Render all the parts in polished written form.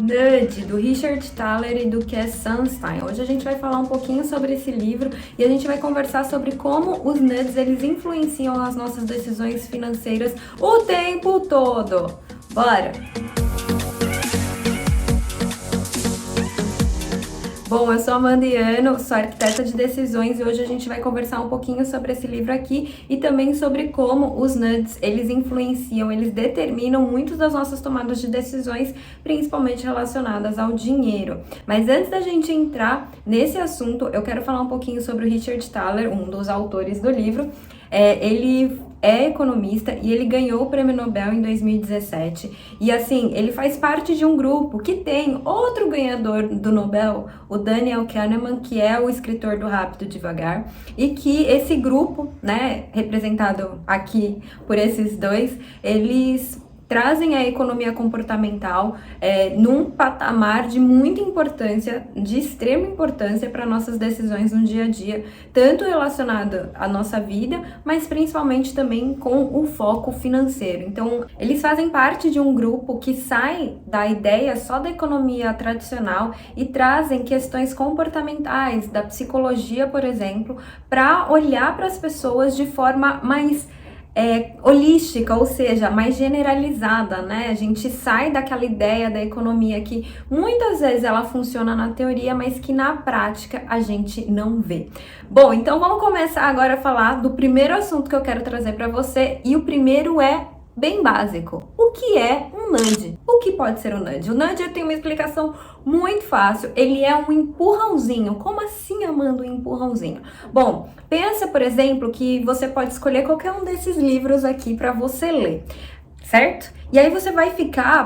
Nudge, do Richard Thaler e do Cass Sunstein. Hoje a gente vai falar um pouquinho sobre esse livro e a gente vai conversar sobre como os nudges eles influenciam as nossas decisões financeiras o tempo todo. Bora! Bom, eu sou Amanda Iano, sou arquiteta de decisões e hoje a gente vai conversar um pouquinho sobre esse livro aqui e também sobre como os nudges, eles influenciam, eles determinam muitas das nossas tomadas de decisões, principalmente relacionadas ao dinheiro. Mas antes da gente entrar nesse assunto, eu quero falar um pouquinho sobre o Richard Thaler, um dos autores do livro. Ele é economista e ele ganhou o Prêmio Nobel em 2017. E assim, ele faz parte de um grupo que tem outro ganhador do Nobel, o Daniel Kahneman, que é o escritor do Rápido e Devagar, e que esse grupo, né, representado aqui por esses dois, eles trazem a economia comportamental num patamar de muita importância, de extrema importância para nossas decisões no dia a dia, tanto relacionado à nossa vida, mas principalmente também com o foco financeiro. Então, eles fazem parte de um grupo que sai da ideia só da economia tradicional e trazem questões comportamentais, da psicologia, por exemplo, para olhar para as pessoas de forma mais holística, ou seja, mais generalizada, né? A gente sai daquela ideia da economia que muitas vezes ela funciona na teoria, mas que na prática a gente não vê. Bom, então vamos começar agora a falar do primeiro assunto que eu quero trazer para você, e o primeiro é bem básico. O que é um nudge? O que pode ser um nudge? O nudge tem uma explicação muito fácil. Ele é um empurrãozinho. Como assim, Amanda, um empurrãozinho? Bom, pensa, por exemplo, que você pode escolher qualquer um desses livros aqui para você ler, certo? E aí você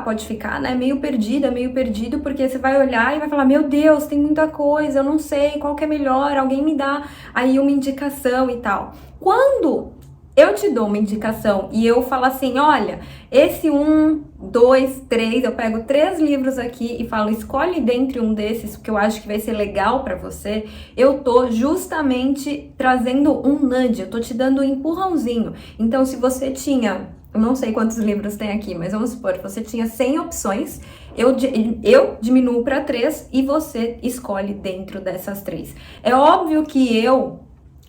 pode ficar, né, meio perdido, porque você vai olhar e vai falar, meu Deus, tem muita coisa, eu não sei qual que é melhor, alguém me dá aí uma indicação e tal. Quando eu te dou uma indicação e eu falo assim, olha, esse 1, 2, 3, eu pego 3 livros aqui e falo, escolhe dentre um desses que eu acho que vai ser legal pra você, eu tô justamente trazendo um nudge, eu tô te dando um empurrãozinho. Então, se você tinha, eu não sei quantos livros tem aqui, mas vamos supor, você tinha 100 opções, eu diminuo para 3 e você escolhe dentro dessas 3. É óbvio que eu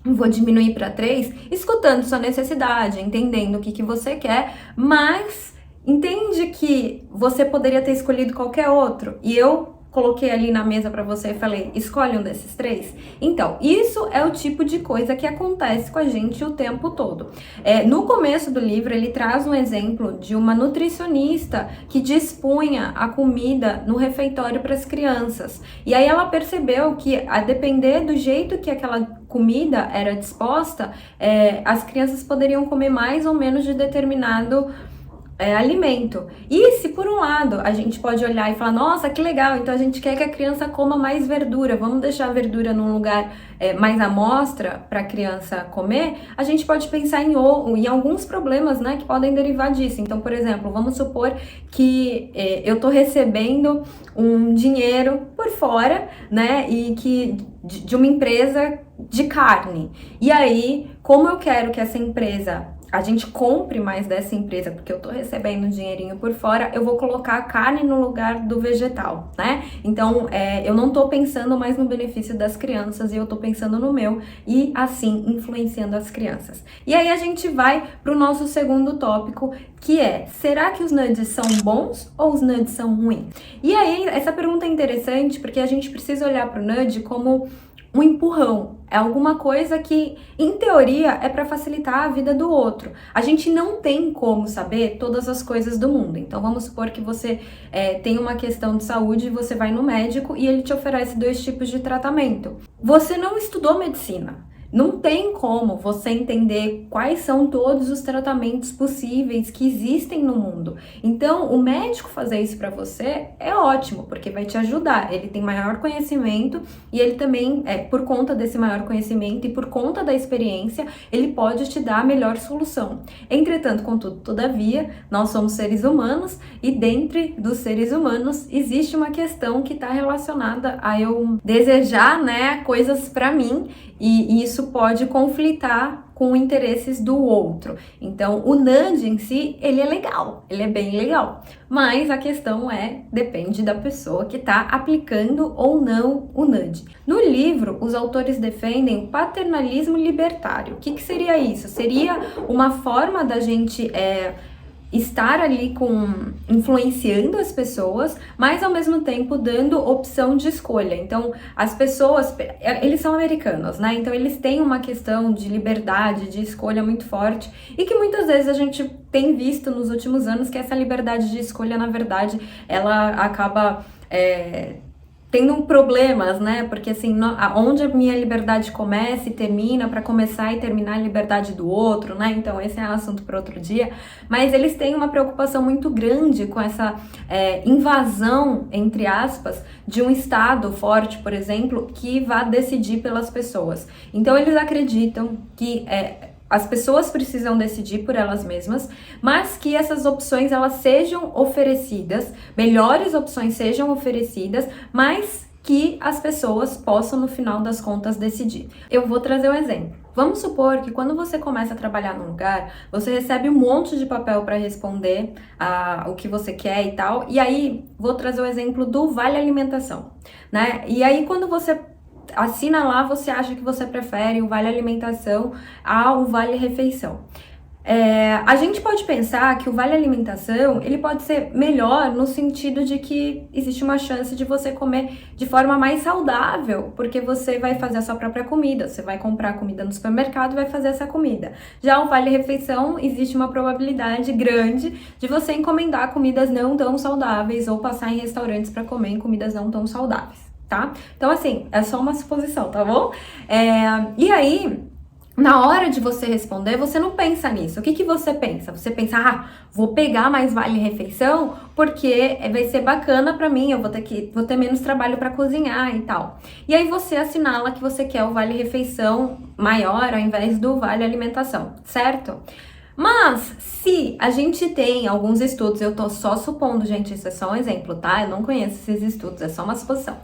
vou diminuir para 3, escutando sua necessidade, entendendo o que você quer, mas entende que você poderia ter escolhido qualquer outro e eu coloquei ali na mesa para você e falei, escolhe um desses 3? Então, isso é o tipo de coisa que acontece com a gente o tempo todo. No começo do livro, ele traz um exemplo de uma nutricionista que dispunha a comida no refeitório para as crianças. E aí ela percebeu que, a depender do jeito que aquela comida era disposta, as crianças poderiam comer mais ou menos de determinado alimento. E se por um lado a gente pode olhar e falar, nossa, que legal, então a gente quer que a criança coma mais verdura, vamos deixar a verdura num lugar mais à mostra para a criança comer, a gente pode pensar em alguns problemas, né, que podem derivar disso. Então, por exemplo, vamos supor que eu tô recebendo um dinheiro por fora, né, e que de uma empresa de carne. E aí, como eu quero que essa empresa a gente compre mais dessa empresa, porque eu tô recebendo um dinheirinho por fora, eu vou colocar a carne no lugar do vegetal, né? Então, eu não tô pensando mais no benefício das crianças e eu tô pensando no meu e, assim, influenciando as crianças. E aí a gente vai pro nosso segundo tópico, que é, será que os nudges são bons ou os nudges são ruins? E aí, essa pergunta é interessante porque a gente precisa olhar pro nudge como um empurrão, é alguma coisa que, em teoria, é para facilitar a vida do outro. A gente não tem como saber todas as coisas do mundo. Então, vamos supor que você tem uma questão de saúde e você vai no médico e ele te oferece 2 tipos de tratamento. Você não estudou medicina. Não tem como você entender quais são todos os tratamentos possíveis que existem no mundo. Então, o médico fazer isso para você é ótimo, porque vai te ajudar. Ele tem maior conhecimento e ele também, por conta desse maior conhecimento e por conta da experiência, ele pode te dar a melhor solução. Entretanto, contudo, todavia, nós somos seres humanos e dentre dos seres humanos existe uma questão que está relacionada a eu desejar, né, coisas para mim e isso isso pode conflitar com interesses do outro. Então, o nudge em si, ele é legal, ele é bem legal. Mas a questão depende da pessoa que está aplicando ou não o nudge. No livro, os autores defendem o paternalismo libertário. O que seria isso? Seria uma forma da gente estar ali influenciando as pessoas, mas ao mesmo tempo dando opção de escolha. Então, as pessoas, eles são americanos, né? Então, eles têm uma questão de liberdade, de escolha muito forte, e que muitas vezes a gente tem visto nos últimos anos que essa liberdade de escolha, na verdade, ela acaba tendo problemas, né? Porque assim, onde a minha liberdade começa e termina, para começar e terminar a liberdade do outro, né? Então esse é um assunto para outro dia. Mas eles têm uma preocupação muito grande com essa invasão, entre aspas, de um Estado forte, por exemplo, que vá decidir pelas pessoas. Então eles acreditam que as pessoas precisam decidir por elas mesmas, mas que essas opções elas sejam oferecidas, melhores opções sejam oferecidas, mas que as pessoas possam, no final das contas, decidir. Eu vou trazer um exemplo. Vamos supor que quando você começa a trabalhar num lugar, você recebe um monte de papel para responder o que você quer e tal, e aí vou trazer o exemplo do Vale Alimentação, né? E aí quando você assina lá, você acha que você prefere o Vale Alimentação ao Vale Refeição. A gente pode pensar que o Vale Alimentação, ele pode ser melhor no sentido de que existe uma chance de você comer de forma mais saudável, porque você vai fazer a sua própria comida, você vai comprar comida no supermercado e vai fazer essa comida. Já o Vale Refeição, existe uma probabilidade grande de você encomendar comidas não tão saudáveis ou passar em restaurantes para comer em comidas não tão saudáveis. Tá? Então, assim, é só uma suposição, tá bom? E aí, na hora de você responder, você não pensa nisso. O que você pensa? Você pensa, vou pegar mais Vale Refeição porque vai ser bacana pra mim, eu vou ter menos trabalho pra cozinhar e tal. E aí você assinala que você quer o Vale Refeição maior ao invés do Vale Alimentação, certo? Mas, se a gente tem alguns estudos, eu tô só supondo, gente, isso é só um exemplo, tá? Eu não conheço esses estudos, é só uma suposição.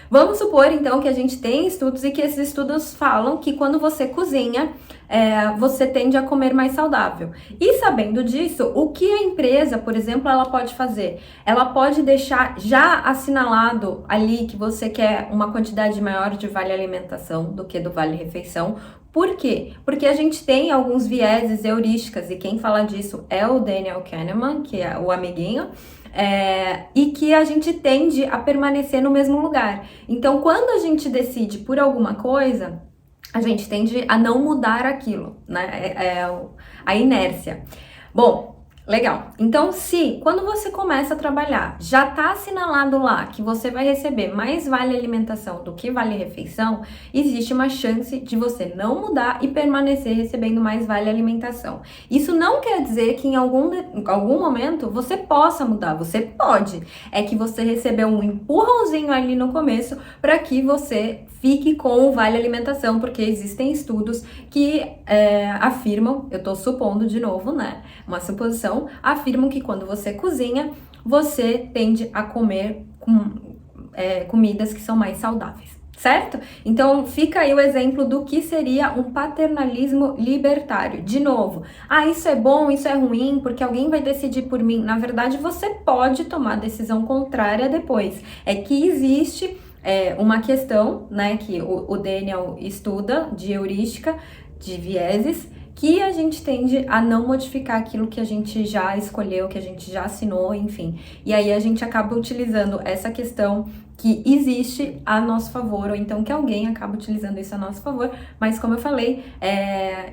Vamos supor, então, que a gente tem estudos e que esses estudos falam que quando você cozinha, você tende a comer mais saudável. E sabendo disso, o que a empresa, por exemplo, ela pode fazer? Ela pode deixar já assinalado ali que você quer uma quantidade maior de Vale Alimentação do que do Vale Refeição. Por quê? Porque a gente tem alguns vieses heurísticas, e quem fala disso é o Daniel Kahneman, que é o amiguinho, e que a gente tende a permanecer no mesmo lugar. Então, quando a gente decide por alguma coisa, a gente tende a não mudar aquilo, né? A inércia. Bom, legal. Então, se quando você começa a trabalhar, já tá assinalado lá que você vai receber mais Vale Alimentação do que Vale Refeição, existe uma chance de você não mudar e permanecer recebendo mais Vale Alimentação. Isso não quer dizer que em algum momento você possa mudar, você pode. É que você recebeu um empurrãozinho ali no começo para que você fique com o Vale Alimentação, porque existem estudos que afirmam, eu tô supondo de novo, né, uma suposição, afirmam que quando você cozinha, você tende a comer comidas que são mais saudáveis, certo? Então, fica aí o exemplo do que seria um paternalismo libertário. De novo, isso é bom, isso é ruim, porque alguém vai decidir por mim. Na verdade, você pode tomar decisão contrária depois. É que existe uma questão, né, que o Daniel estuda de heurística, de vieses, que a gente tende a não modificar aquilo que a gente já escolheu, que a gente já assinou, enfim. E aí a gente acaba utilizando essa questão que existe a nosso favor, ou então que alguém acaba utilizando isso a nosso favor, mas como eu falei,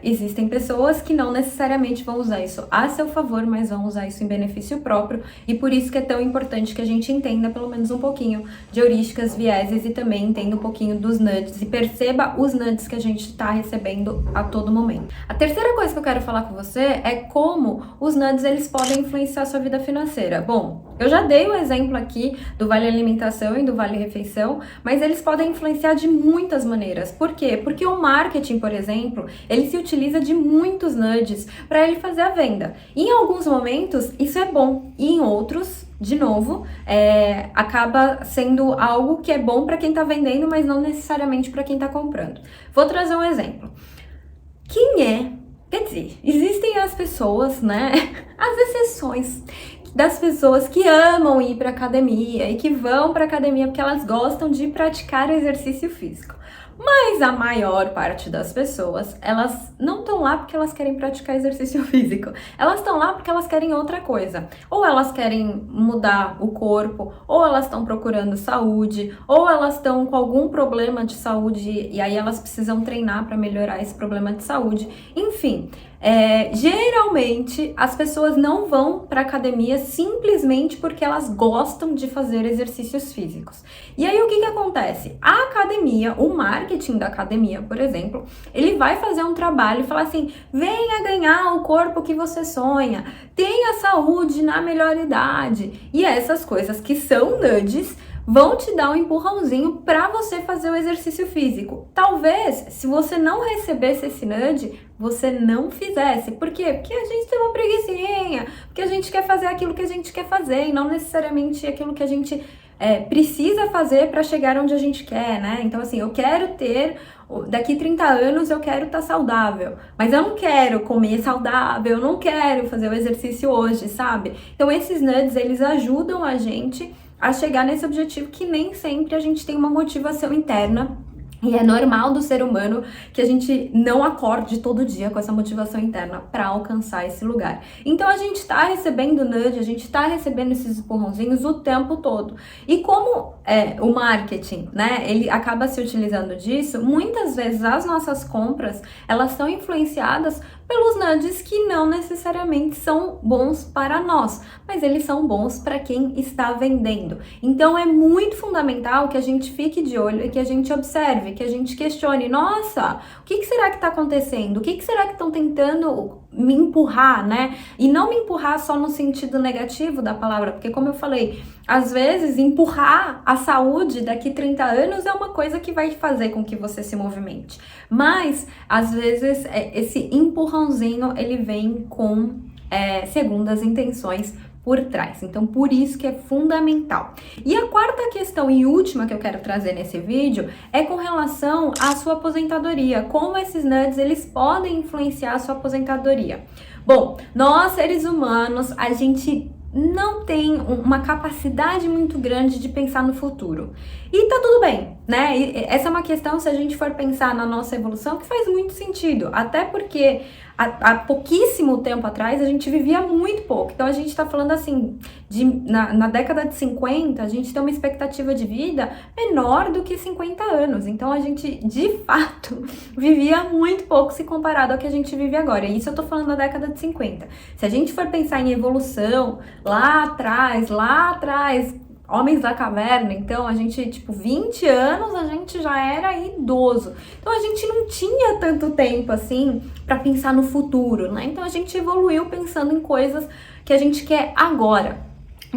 existem pessoas que não necessariamente vão usar isso a seu favor, mas vão usar isso em benefício próprio, e por isso que é tão importante que a gente entenda pelo menos um pouquinho de heurísticas, vieses, e também entenda um pouquinho dos nudges, e perceba os nudges que a gente está recebendo a todo momento. A terceira coisa que eu quero falar com você é como os nudges eles podem influenciar a sua vida financeira. Bom, Eu já dei o exemplo aqui do Vale Alimentação e do Vale Refeição, mas eles podem influenciar de muitas maneiras. Por quê? Porque o marketing, por exemplo, ele se utiliza de muitos nudges para ele fazer a venda. Em alguns momentos, isso é bom, e em outros, de novo, acaba sendo algo que é bom para quem está vendendo, mas não necessariamente para quem está comprando. Vou trazer um exemplo. Quer dizer, existem as pessoas, né? As exceções das pessoas que amam ir para academia e que vão para academia porque elas gostam de praticar exercício físico. Mas a maior parte das pessoas, elas não estão lá porque elas querem praticar exercício físico. Elas estão lá porque elas querem outra coisa. Ou elas querem mudar o corpo, ou elas estão procurando saúde, ou elas estão com algum problema de saúde e aí elas precisam treinar para melhorar esse problema de saúde. Enfim, geralmente as pessoas não vão para academia simplesmente porque elas gostam de fazer exercícios físicos. E aí o que acontece? A academia, o marketing da academia, por exemplo, ele vai fazer um trabalho e falar assim: venha ganhar o corpo que você sonha, tenha saúde na melhor idade. E essas coisas que são nudges vão te dar um empurrãozinho para você fazer o exercício físico. Talvez, se você não recebesse esse nudge, você não fizesse. Por quê? Porque a gente tem uma preguicinha, porque a gente quer fazer aquilo que a gente quer fazer e não necessariamente aquilo que a gente precisa fazer para chegar onde a gente quer, né? Então, assim, eu quero ter, daqui 30 anos eu quero estar saudável, mas eu não quero comer saudável, eu não quero fazer o exercício hoje, sabe? Então, esses nudges, eles ajudam a gente a chegar nesse objetivo que nem sempre a gente tem uma motivação interna. E é normal do ser humano que a gente não acorde todo dia com essa motivação interna para alcançar esse lugar. Então a gente está recebendo nudge, a gente está recebendo esses empurrãozinhos o tempo todo. E como o marketing, né, ele acaba se utilizando disso, muitas vezes as nossas compras, elas são influenciadas pelos nudges que não necessariamente são bons para nós, mas eles são bons para quem está vendendo. Então é muito fundamental que a gente fique de olho e que a gente observe, que a gente questione: nossa, o que será que está acontecendo? O que será que estão tentando me empurrar, né? E não me empurrar só no sentido negativo da palavra, porque como eu falei, às vezes empurrar a saúde daqui 30 anos é uma coisa que vai fazer com que você se movimente. Mas, às vezes, esse empurrãozinho, ele vem com segundas intenções por trás. Então, por isso que é fundamental. E a quarta questão e última que eu quero trazer nesse vídeo é com relação à sua aposentadoria. Como esses nudges, eles podem influenciar a sua aposentadoria. Bom, nós, seres humanos, a gente não tem uma capacidade muito grande de pensar no futuro. E tá tudo bem, né? E essa é uma questão, se a gente for pensar na nossa evolução, que faz muito sentido. Até porque há pouquíssimo tempo atrás a gente vivia muito pouco. Então a gente tá falando assim, na década de 50, a gente tem uma expectativa de vida menor do que 50 anos. Então a gente, de fato, vivia muito pouco se comparado ao que a gente vive agora. E isso eu tô falando da década de 50. Se a gente for pensar em evolução, lá atrás, homens da caverna, então a gente, 20 anos, a gente já era idoso. Então a gente não tinha tanto tempo assim para pensar no futuro, né? Então a gente evoluiu pensando em coisas que a gente quer agora.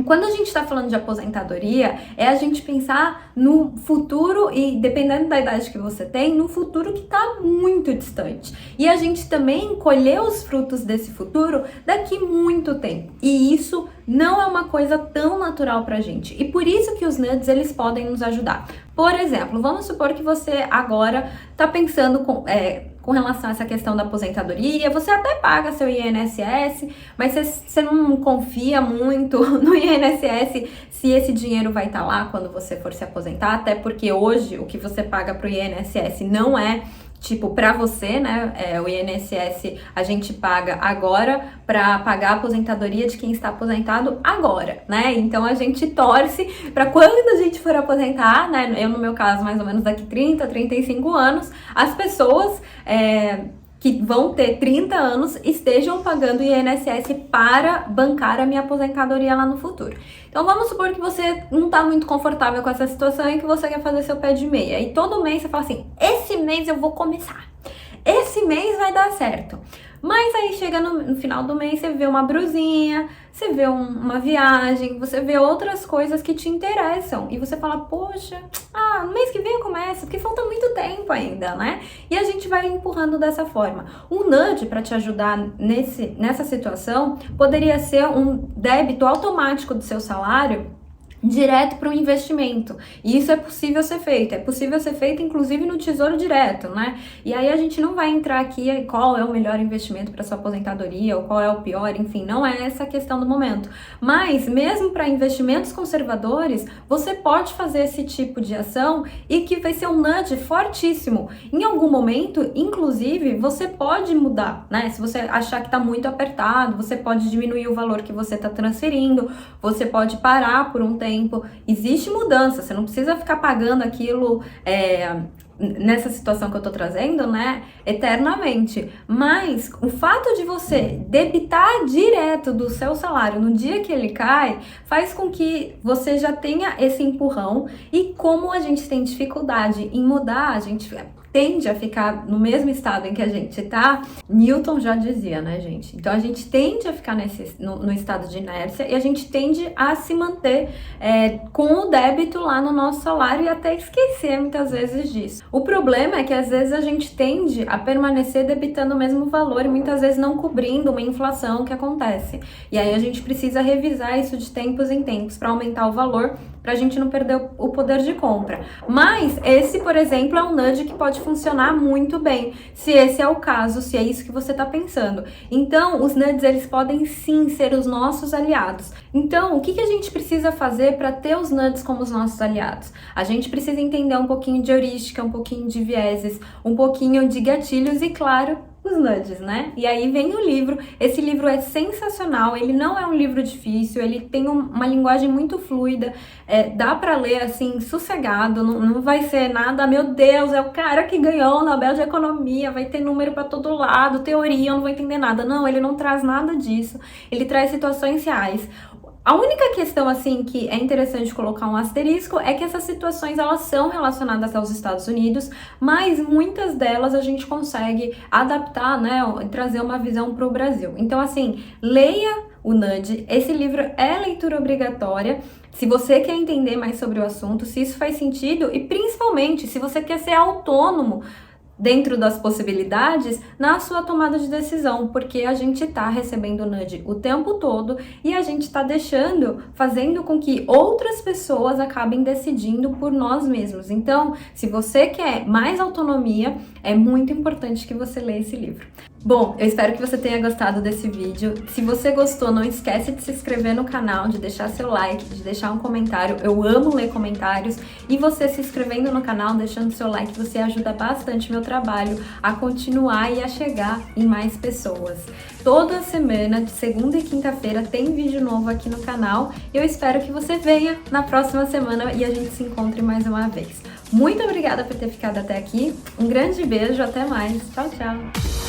Quando a gente está falando de aposentadoria, é a gente pensar no futuro e, dependendo da idade que você tem, no futuro que está muito distante. E a gente também colher os frutos desse futuro daqui muito tempo. E isso não é uma coisa tão natural pra gente. E por isso que os nudges, eles podem nos ajudar. Por exemplo, vamos supor que você agora está pensando com relação a essa questão da aposentadoria, você até paga seu INSS, mas você não confia muito no INSS se esse dinheiro vai estar lá quando você for se aposentar, até porque hoje o que você paga pro INSS não é pra você, né? O INSS a gente paga agora para pagar a aposentadoria de quem está aposentado agora, né? Então a gente torce para quando a gente for aposentar, né? Eu, no meu caso, mais ou menos daqui 30, 35 anos, as pessoas que vão ter 30 anos estejam pagando INSS para bancar a minha aposentadoria lá no futuro. Então vamos supor que você não está muito confortável com essa situação e que você quer fazer seu pé de meia. E todo mês você fala assim: esse mês eu vou começar. Esse mês vai dar certo. Mas aí chega no final do mês, você vê uma brusinha, você vê uma viagem, você vê outras coisas que te interessam. E você fala, poxa, no mês que vem eu começo, porque falta muito tempo ainda, né? E a gente vai empurrando dessa forma. Um nudge para te ajudar nessa situação poderia ser um débito automático do seu salário direto para o investimento. E isso é possível ser feito inclusive no Tesouro Direto, né? E aí a gente não vai entrar aqui qual é o melhor investimento para sua aposentadoria ou qual é o pior, enfim, não é essa a questão do momento. Mas mesmo para investimentos conservadores, você pode fazer esse tipo de ação e que vai ser um nudge fortíssimo. Em algum momento, inclusive, você pode mudar, né? Se você achar que está muito apertado, você pode diminuir o valor que você está transferindo, você pode parar por um tempo. Existe mudança, você não precisa ficar pagando aquilo nessa situação que eu tô trazendo, né, eternamente. Mas o fato de você debitar direto do seu salário no dia que ele cai, faz com que você já tenha esse empurrão. E como a gente tem dificuldade em mudar, a gente tende a ficar no mesmo estado em que a gente tá. Newton já dizia, né, gente? Então a gente tende a ficar no estado de inércia e a gente tende a se manter com o débito lá no nosso salário e até esquecer muitas vezes disso. O problema é que às vezes a gente tende a permanecer debitando o mesmo valor e muitas vezes não cobrindo uma inflação que acontece. E aí a gente precisa revisar isso de tempos em tempos para aumentar o valor, para a gente não perder o poder de compra. Mas esse, por exemplo, é um nudge que pode funcionar muito bem, se esse é o caso, se é isso que você está pensando. Então, os nudges, eles podem sim ser os nossos aliados. Então, o que a gente precisa fazer para ter os nudges como os nossos aliados? A gente precisa entender um pouquinho de heurística, um pouquinho de vieses, um pouquinho de gatilhos e, claro, os nudges, né? E aí vem o livro. Esse livro é sensacional, ele não é um livro difícil, ele tem uma linguagem muito fluida, dá pra ler assim, sossegado, não vai ser nada, meu Deus, é o cara que ganhou o Nobel de Economia, vai ter número pra todo lado, teoria, eu não vou entender nada. Não, ele não traz nada disso, ele traz situações reais. A única questão, assim, que é interessante colocar um asterisco é que essas situações, elas são relacionadas aos Estados Unidos, mas muitas delas a gente consegue adaptar, né, trazer uma visão para o Brasil. Então, assim, leia o Nudge, esse livro é leitura obrigatória, se você quer entender mais sobre o assunto, se isso faz sentido e, principalmente, se você quer ser autônomo dentro das possibilidades na sua tomada de decisão, porque a gente tá recebendo nudge o tempo todo e a gente tá fazendo com que outras pessoas acabem decidindo por nós mesmos. Então, se você quer mais autonomia, é muito importante que você leia esse livro. Bom, eu espero que você tenha gostado desse vídeo. Se você gostou, não esquece de se inscrever no canal, de deixar seu like, de deixar um comentário. Eu amo ler comentários. E você se inscrevendo no canal, deixando seu like, você ajuda bastante meu trabalho a continuar e a chegar em mais pessoas. Toda semana, de segunda e quinta-feira, tem vídeo novo aqui no canal. Eu espero que você venha na próxima semana e a gente se encontre mais uma vez. Muito obrigada por ter ficado até aqui. Um grande beijo, até mais. Tchau, tchau.